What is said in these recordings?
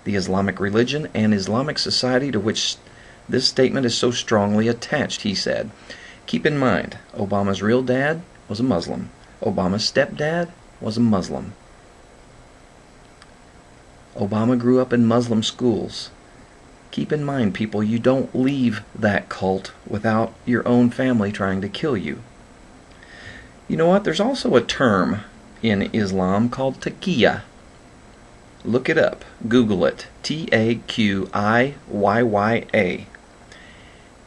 the Islamic religion and Islamic society to which this statement is so strongly attached, he said. Keep in mind, Obama's real dad was a Muslim. Obama's stepdad was a Muslim. Obama grew up in Muslim schools. Keep in mind, people, you don't leave that cult without your own family trying to kill you. You know what? There's also a term in Islam called taqiyya. Look it up. Google it. Taqiyya.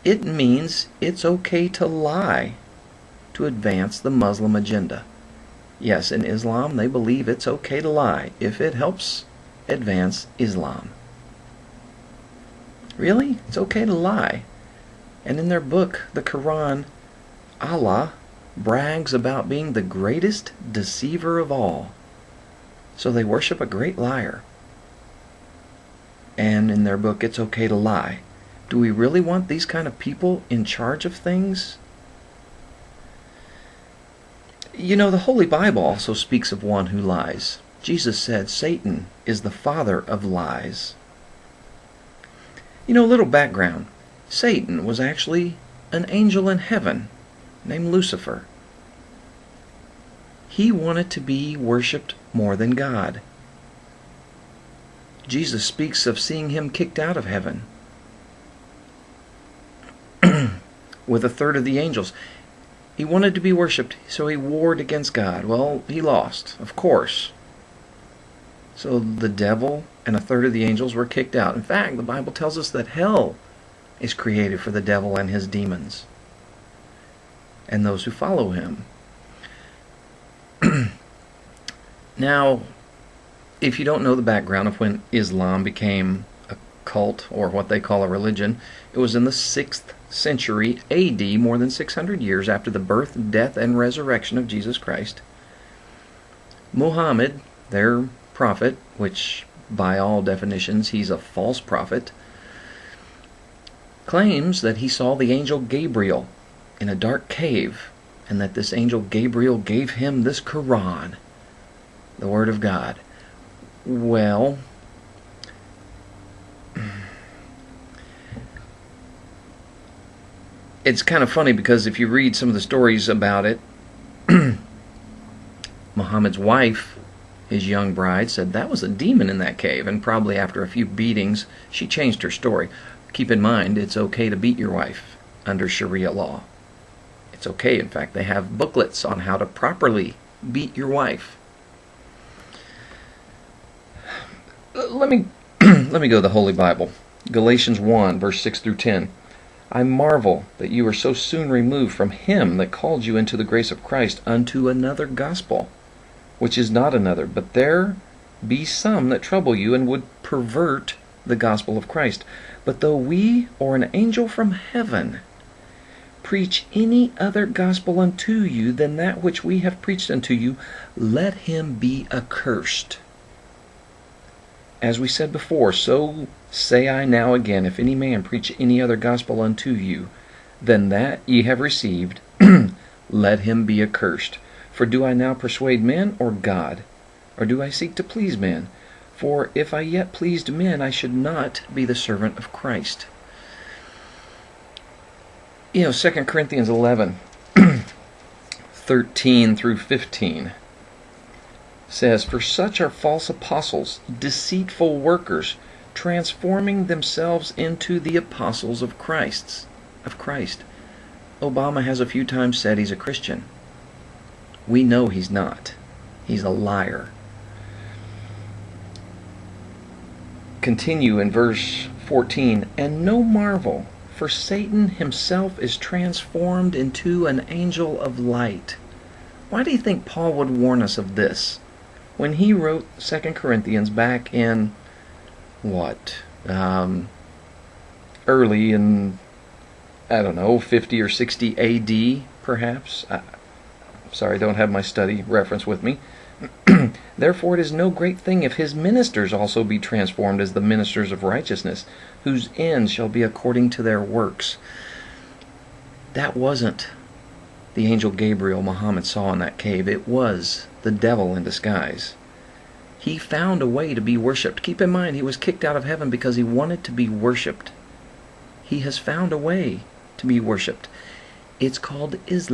It means it's okay to lie to advance the Muslim agenda. Yes, in Islam they believe it's okay to lie if it helps advance Islam. Really? It's okay to lie. And in their book, the Quran, Allah brags about being the greatest deceiver of all. So they worship a great liar. And in their book, it's okay to lie. Do we really want these kind of people in charge of things? You know, the Holy Bible also speaks of one who lies. Jesus said Satan is the father of lies. You know, a little background. Satan was actually an angel in heaven named Lucifer. He wanted to be worshipped more than God. Jesus speaks of seeing him kicked out of heaven with a third of the angels. He wanted to be worshipped, so he warred against God. Well, he lost, of course. So the devil and a third of the angels were kicked out. In fact, the Bible tells us that hell is created for the devil and his demons and those who follow him. Now, if you don't know the background of when Islam became a cult, or what they call a religion, it was in the 6th century AD, more than 600 years after the birth, death, and resurrection of Jesus Christ. Muhammad, their prophet, which by all definitions he's a false prophet, claims that he saw the angel Gabriel in a dark cave, and that this angel Gabriel gave him this Quran, the Word of God. Well, it's kind of funny because if you read some of the stories about it, Muhammad's wife, his young bride, said that was a demon in that cave, and probably after a few beatings she changed her story. Keep in mind, it's okay to beat your wife under Sharia law. It's okay. In fact, they have booklets on how to properly beat your wife. Let me go to the Holy Bible. Galatians 1, verse 6 through 10. I marvel that you are so soon removed from him that called you into the grace of Christ unto another gospel, which is not another, but there be some that trouble you and would pervert the gospel of Christ. But though we or an angel from heaven preach any other gospel unto you than that which we have preached unto you, let him be accursed. As we said before, so say I now again, if any man preach any other gospel unto you than that ye have received, let him be accursed. For do I now persuade men or God? Or do I seek to please men? For if I yet pleased men, I should not be the servant of Christ. You know, 2 Corinthians 11, 13 through 15 says, for such are false apostles, deceitful workers, transforming themselves into the apostles of Christ. Obama has a few times said he's a Christian. We know he's not. He's a liar. Continue in verse 14. And no marvel, for Satan himself is transformed into an angel of light. Why do you think Paul would warn us of this? When he wrote 2 Corinthians back in, early in, 50 or 60 AD, perhaps? Sorry, I don't have my study reference with me. Therefore it is no great thing if his ministers also be transformed as the ministers of righteousness, whose end shall be according to their works. That wasn't the angel Gabriel Muhammad saw in that cave. It was the devil in disguise. He found a way to be worshipped. Keep in mind, he was kicked out of heaven because he wanted to be worshipped. He has found a way to be worshipped. It's called Islam.